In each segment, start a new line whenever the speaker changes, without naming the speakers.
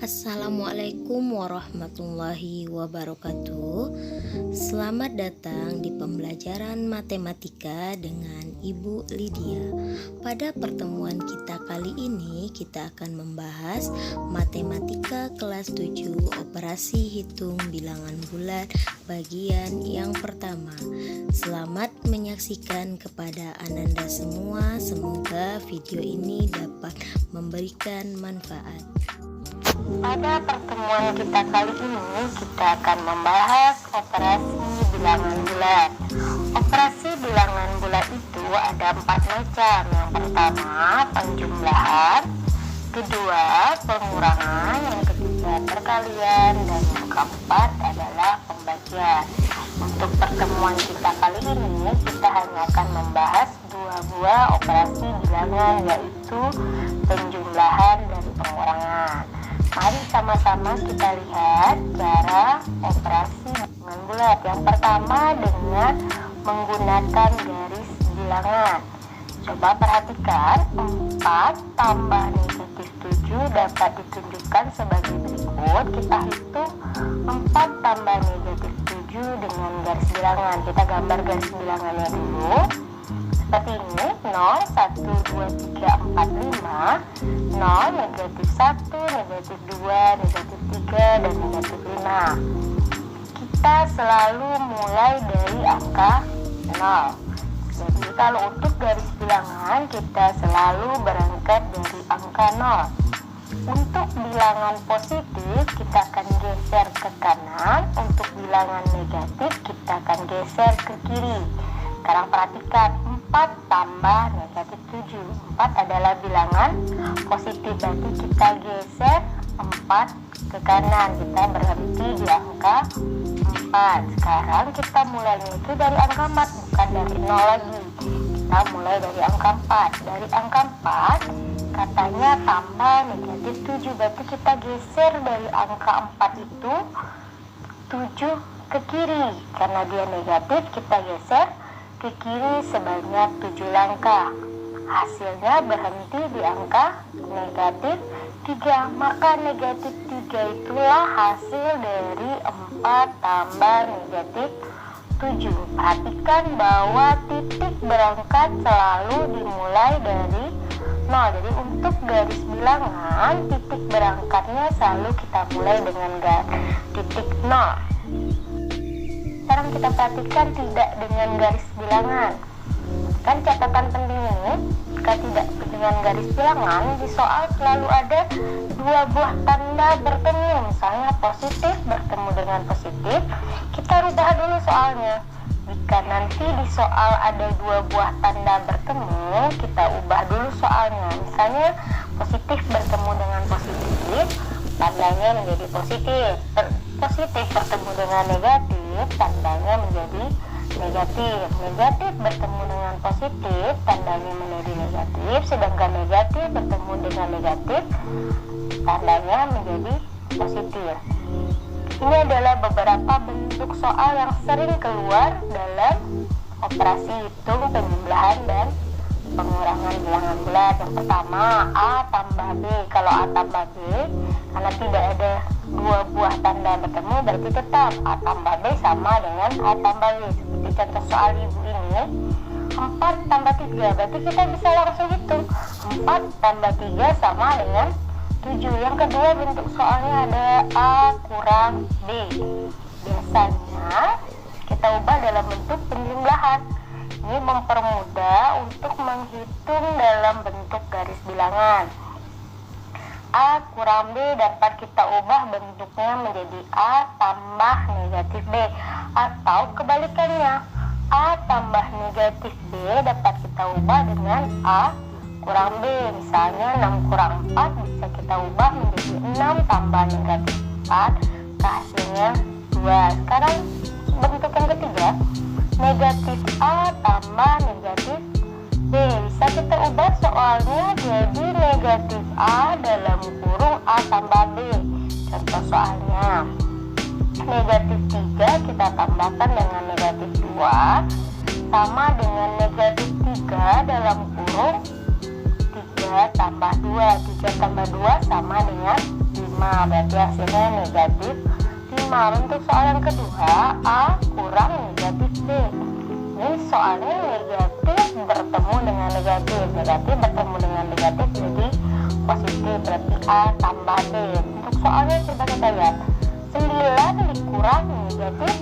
Assalamualaikum warahmatullahi wabarakatuh. Selamat datang di pembelajaran matematika dengan Ibu Lydia. Pada pertemuan kita kali ini, kita akan membahas matematika kelas 7 operasi hitung bilangan bulat bagian yang pertama. Selamat menyaksikan kepada Ananda semua. Semoga video ini dapat memberikan manfaat.
Pada pertemuan kita kali ini, kita akan membahas operasi bilangan bulat. Operasi bilangan bulat itu ada 4 macam. Yang pertama, penjumlahan, kedua, pengurangan, yang ketiga, perkalian, dan yang keempat adalah pembagian. Untuk pertemuan kita kali ini, kita hanya akan membahas 2 buah operasi bilangan, yaitu penjumlahan dan pengurangan. Mari sama-sama kita lihat cara operasi bilangan bulat. Yang pertama dengan menggunakan garis bilangan. Coba perhatikan, 4 tambah negatif 7 dapat ditunjukkan sebagai berikut. Kita hitung 4 tambah negatif 7 dengan garis bilangan. Kita gambar garis bilangannya dulu. Seperti ini, 0, 1, 2, 3, 4, 5, 0, negatif 1, negatif 2, negatif 3, dan negatif 5. Kita selalu mulai dari angka 0. Jadi kalau untuk garis bilangan, kita selalu berangkat dari angka 0. Untuk bilangan positif, kita akan geser ke kanan. Untuk bilangan negatif, kita akan geser ke kiri. Sekarang perhatikan, 4 tambah negatif 7. 4 adalah bilangan positif, berarti kita geser 4 ke kanan. Kita berhenti di angka 4. Sekarang kita mulainya itu dari angka 4, bukan dari 0 lagi. Kita mulai dari angka 4. Dari angka 4, katanya tambah negatif 7. Berarti kita geser dari angka 4 itu 7 ke kiri. Karena dia negatif, kita geser ke kiri sebanyak 7 langkah. Hasilnya berhenti di angka negatif 3. Maka negatif 3 itulah hasil dari 4 tambah negatif 7. Perhatikan bahwa titik berangkat selalu dimulai dari 0. Jadi untuk garis bilangan, titik berangkatnya selalu kita mulai dengan titik 0. Sekarang kita perhatikan tidak dengan garis bilangan. Kan catatan penting ini, jika tidak dengan garis bilangan, di soal selalu ada 2 buah tanda bertemu. Misalnya positif bertemu dengan positif, kita rubah dulu soalnya. Jika nanti di soal ada 2 buah tanda bertemu, kita ubah dulu soalnya. Misalnya positif bertemu dengan positif, tandanya menjadi positif. Positif bertemu dengan negatif, tandanya menjadi negatif. Negatif bertemu dengan positif, tandanya menjadi negatif. Sedangkan negatif bertemu dengan negatif, tandanya menjadi positif. Ini adalah beberapa bentuk soal yang sering keluar dalam operasi hitung penjumlahan dan pengurangan bilangan bulat. Yang pertama, A tambah B. Kalau A tambah B, karena tidak ada 2 buah tanda bertemu, berarti tetap A tambah B sama dengan A tambah B. Seperti contoh soal ibu ini, 4 tambah 3, berarti kita bisa langsung hitung 4 tambah 3 sama dengan 7. Yang kedua, bentuk soalnya ada A kurang B. Biasanya kita ubah dalam bentuk penjumlahan. Ini mempermudah untuk menghitung dalam bentuk garis bilangan. A kurang B dapat kita ubah bentuknya menjadi A tambah negatif B. Atau kebalikannya, A tambah negatif B dapat kita ubah dengan A kurang B. Misalnya 6 kurang 4 bisa kita ubah menjadi 6 tambah negatif 4. Hasilnya 2. Sekarang bentuk yang ketiga, negatif A tambah negatif B. Bisa kita ubah soalnya jadi negatif A dalam kurung A tambah B. Contoh soalnya, negatif 3 kita tambahkan dengan negatif 2 sama dengan negatif 3 dalam kurung 3 tambah 2. 3 tambah 2 sama dengan 5. 5, berarti hasilnya negatif 5. Untuk soal yang kedua, A kurang negatif B. Ini soalnya negatif bertemu dengan negatif, negatif bertemu dengan negatif jadi positif, berarti A tambah B. Untuk soalnya coba kita lihat, 9 dikurang negatif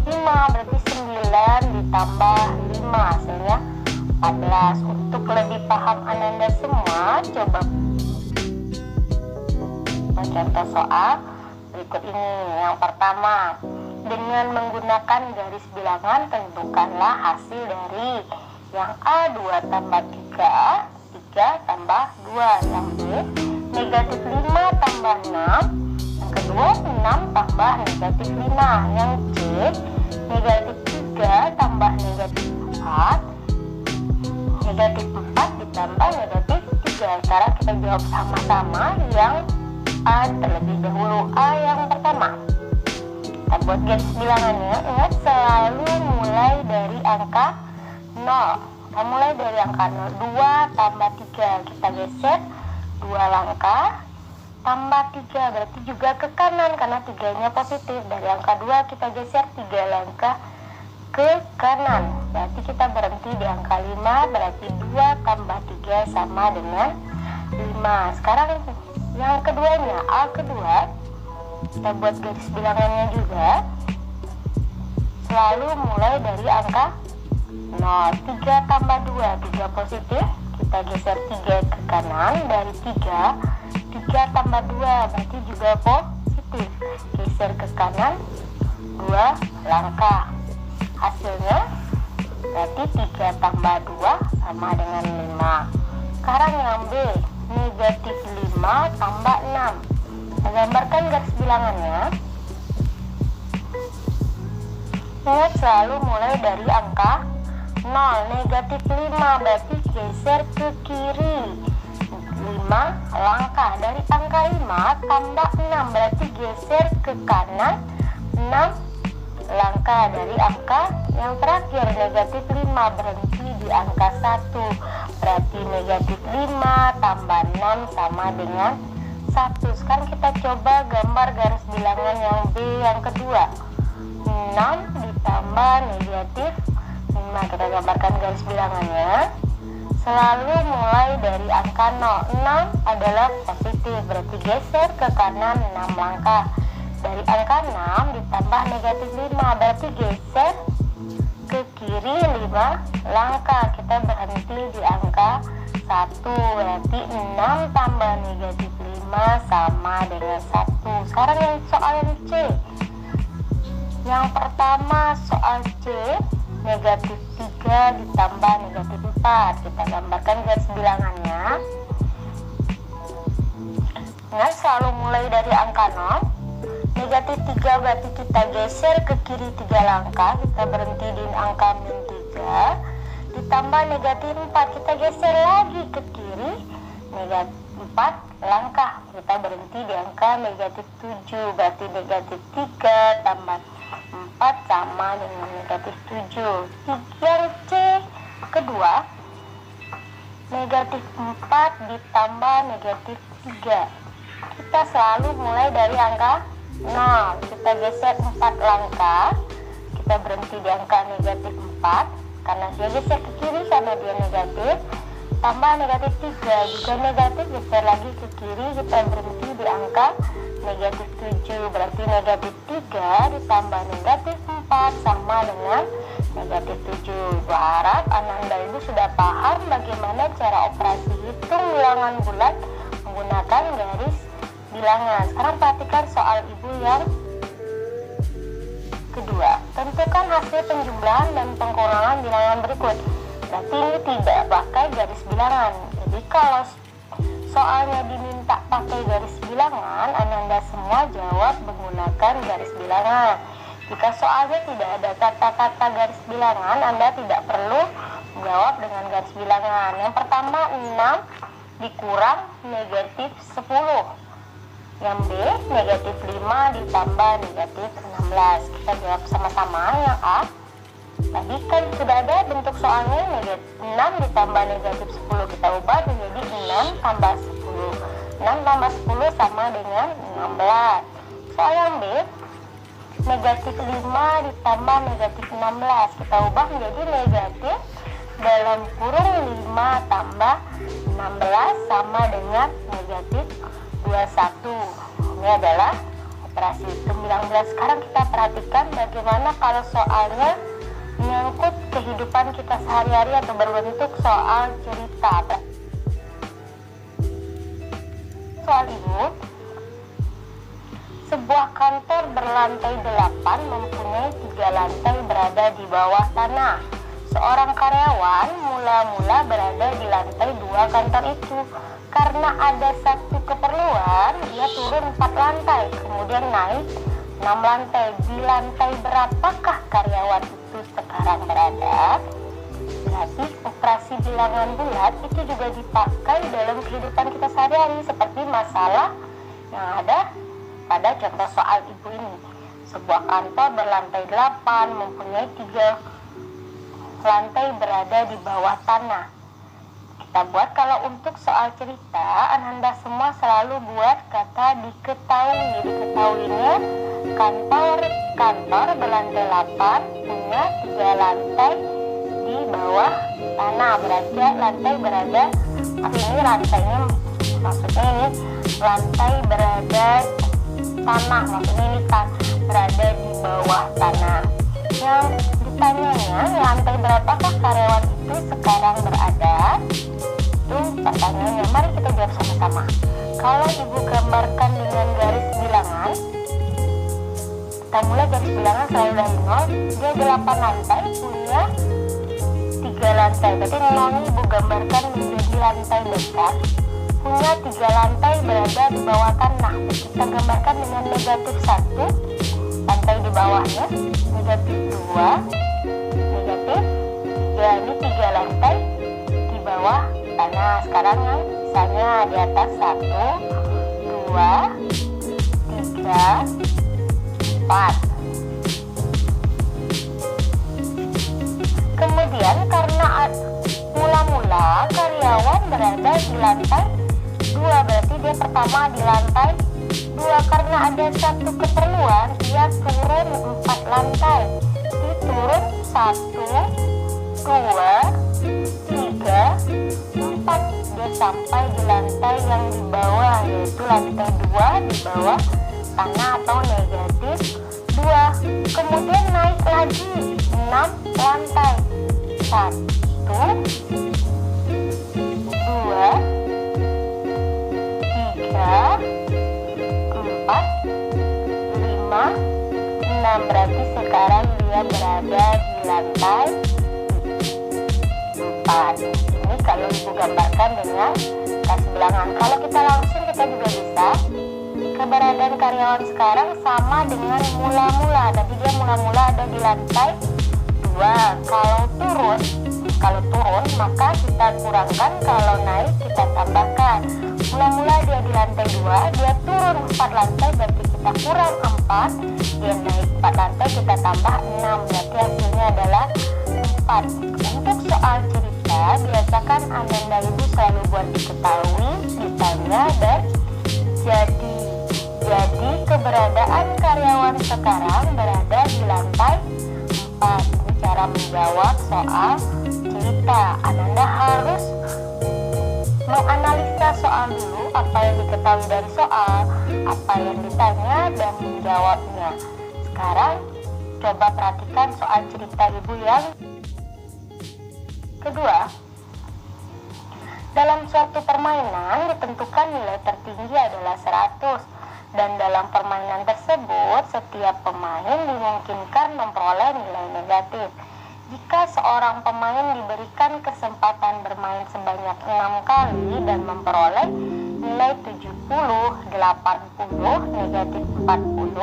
5, berarti 9 ditambah 5, hasilnya 14. Untuk lebih paham Ananda semua, coba contoh soal berikut ini. Yang pertama, dengan menggunakan garis bilangan tentukanlah hasil dari yang A 2 tambah 3, 3 tambah 2. Yang B negatif 5 tambah 6, yang kedua 6 tambah negatif 5. Yang C negatif 3 tambah negatif 4, negatif 4 ditambah negatif 3. Sekarang kita jawab sama-sama yang A terlebih dahulu. A yang pertama, kita buat garis bilangannya. Ingat selalu mulai dari angka 0. Kita mulai dari angka 0. 2 tambah 3, kita geser 2 langkah tambah 3, berarti juga ke kanan karena 3-nya positif. Dari angka 2 kita geser 3 langkah ke kanan, berarti kita berhenti di angka 5, berarti 2 tambah 3 sama dengan 5. Sekarang yang keduanya, A kedua, kita buat garis bilangannya juga. Selalu mulai dari angka 0. 3 tambah 2, 3 positif, kita geser 3 ke kanan. Dari 3, 3 tambah 2 berarti juga positif, geser ke kanan 2 langkah. Hasilnya berarti 3 tambah 2 sama dengan 5. Sekarang yang B, negatif 5 tambah 6. Kita gambarkan garis bilangannya. Ingat selalu mulai dari angka 0. Negatif 5 berarti geser ke kiri 5 langkah. Dari angka 5 tambah 6 berarti geser ke kanan 6 langkah. Dari angka yang terakhir negatif 5 berhenti di angka 1, berarti negatif 5 tambah 6 sama dengan 1. Sekarang kita coba gambar garis bilangan yang B yang kedua. 6 ditambah negatif 5, kita gambarkan garis bilangannya. Selalu mulai dari angka 0. 6 adalah positif, berarti geser ke kanan 6 langkah. Dari angka 6 ditambah negatif 5 berarti geser ke kiri 5 langkah. Kita berhenti di angka 1, berarti 6 tambah negatif 5 sama dengan 1. Sekarang yang soal yang C. Yang pertama soal C, negatif 3 ditambah negatif 4. Kita gambarkan garis bilangannya. Nah, selalu mulai dari angka 0. Negatif 3 berarti kita geser ke kiri 3 langkah, kita berhenti di angka min 3. Ditambah negatif 4, kita geser lagi ke kiri negatif 4 langkah, kita berhenti di angka negatif 7. Berarti negatif 3 tambah 4 sama dengan negatif 7. Yang C kedua, negatif 4 ditambah negatif 3. Kita selalu mulai dari angka 0. Kita geser 4 langkah, kita berhenti di angka negatif 4 karena dia geser ke kiri karena dia negatif. Tambah negatif 3 juga negatif, geser lagi ke kiri, kita berhenti di angka negatif 7. Berarti negatif 3 ditambah negatif 4 sama dengan negatif 7. Ibu harap Ananda Ibu sudah paham bagaimana cara operasi hitung bilangan bulat menggunakan garis bilangan. Sekarang perhatikan soal Ibu yang kedua. Tentukan hasil penjumlahan dan pengurangan bilangan berikut. Berarti ini tidak pakai garis bilangan. Jadi kalau soalnya diminta pakai garis bilangan, Ananda semua jawab menggunakan garis bilangan. Jika soalnya tidak ada kata-kata garis bilangan, Anda tidak perlu menjawab dengan garis bilangan. Yang pertama 6 dikurang negatif 10. Yang B, negatif 5 ditambah negatif 16. Kita jawab sama-sama. Yang A, tadi kan sudah ada bentuk soalnya, negatif 6 ditambah negatif 10. Kita ubah menjadi 6 tambah 10. 6 tambah 10 sama dengan 16. Soal yang B, negatif 5 ditambah negatif 16. Kita ubah menjadi negatif dalam kurung 5 tambah 16 sama dengan negatif 21. Ini adalah operasi hitung bilang bulat. Sekarang kita perhatikan bagaimana kalau soalnya menyangkut kehidupan kita sehari-hari atau berbentuk soal cerita. Soal ini, sebuah kantor berlantai 8 mempunyai 3 lantai berada di bawah tanah. Seorang karyawan mula-mula berada di lantai 2 kantor itu. Karena ada satu keperluan, dia turun 4 lantai, kemudian naik 6 lantai. Di lantai berapakah karyawan itu sekarang berada? Berarti operasi bilangan bulat itu juga dipakai dalam kehidupan kita sehari-hari, seperti masalah yang ada pada contoh soal ibu ini. Sebuah kantor berlantai 8 mempunyai 3 lantai berada di bawah tanah. Kita buat kalau untuk soal cerita, Anda semua selalu buat kata diketahui. Diketahuinya kantor berlantai 8 punya 3 lantai di bawah tanah. Berarti lantai berada, ini lantainya, maksudnya ini lantai berada tanah, maksudnya ini berada di bawah tanah. Yang ditanyanya, lantai berapakah karyawan itu sekarang berada? Itu pertanyaannya. Mari kita jawab sama-sama. Kalau ibu gambarkan dengan garis bilangan, kita mulai garis bilangan selalu dari 0. Dia 8 lantai, punya 3 lantai. Berarti 0 ini ibu gambarkan menjadi lantai besar, punya 3 lantai berada di bawah tanah. Kita gambarkan dengan negatif 1, lantai di bawahnya, negatif 2, negatif 3. Ini 3 lantai di bawah tanah. Sekarang yang misalnya di atas 1, 2, 3, 4. Kemudian karena mula-mula karyawan berada di lantai 2, berarti dia pertama di lantai 2. Karena ada satu keperluan, dia turun 4 lantai. Dia turun 1, 2, 3, 4. Dia sampai di lantai yang di bawah, yaitu lantai 2 di bawah tanah atau negatif 2. Kemudian naik lagi 6 lantai. 1, 2, 3, 4, 5, 6. Berarti sekarang dia berada di lantai 4. Ini kalau ibu gambarkan dengan garis bilangan. Kalau kita langsung, kita juga bisa. Keberadaan karyawan sekarang sama dengan mula-mula. Tadi dia mula-mula ada di lantai 2. Kalau turun maka kita kurangkan, kalau naik kita tambahkan. Mula-mula dia di lantai 2, dia turun 4 lantai, berarti kita kurang 4. Dia naik 4 lantai, kita tambah 6, berarti hasilnya adalah 4. Untuk soal cerita, biasakan Anda ibu selalu buat diketahui, ditanya, dan jadi keberadaan karyawan sekarang berada di lantai 4. Ini cara menjawab soal cerita. Anda harus menganalisa soal dulu, apa yang diketahui dari soal, apa yang ditanya, dan menjawabnya. Sekarang coba perhatikan soal cerita ibu yang kedua. Dalam suatu permainan ditentukan nilai tertinggi adalah 100, dan dalam permainan tersebut setiap pemain dimungkinkan memperoleh nilai negatif. Jika seorang pemain diberikan kesempatan bermain sebanyak 6 kali dan memperoleh nilai 70, 80, negatif 40,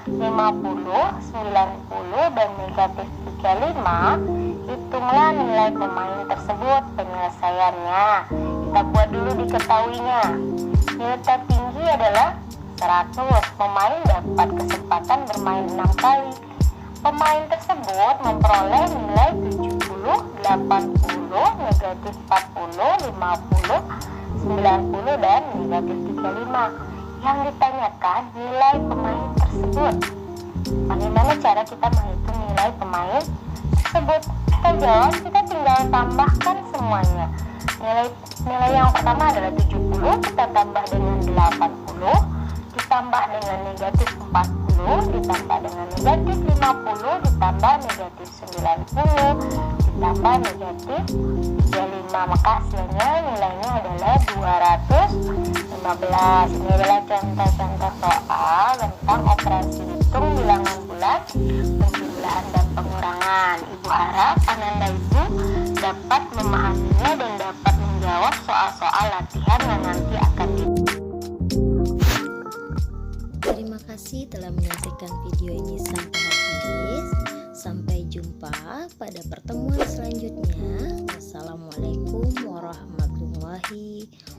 50, 90, dan negatif 35, hitunglah nilai pemain tersebut. Penyelesaiannya kita buat dulu diketahuinya. Nilai tertinggi adalah 100. Pemain dapat kesempatan bermain 6 kali. Pemain tersebut memperoleh nilai 70, 80, negatif 40, 50, 90, dan negatif 35. Yang ditanyakan nilai pemain tersebut. Bagaimana cara kita menghitung nilai pemain tersebut? Kita jawab, kita tinggal tambahkan semuanya. Nilai yang pertama adalah 70, kita tambah dengan 80, ditambah dengan negatif 40, ditambah dengan negatif 50, ditambah negatif 90, ditambah negatif 35. Maka hasilnya nilainya adalah 215. Ini adalah contoh-contoh soal tentang operasi hitung bilangan bulat, penjumlahan dan pengurangan. Ibu harap Ananda Ibu dapat memahaminya dan dapat menjawab soal-soal latihan yang nanti akan
Terima kasih telah menyaksikan video ini sampai habis. Sampai jumpa pada pertemuan selanjutnya. Wassalamualaikum warahmatullahi wabarakatuh.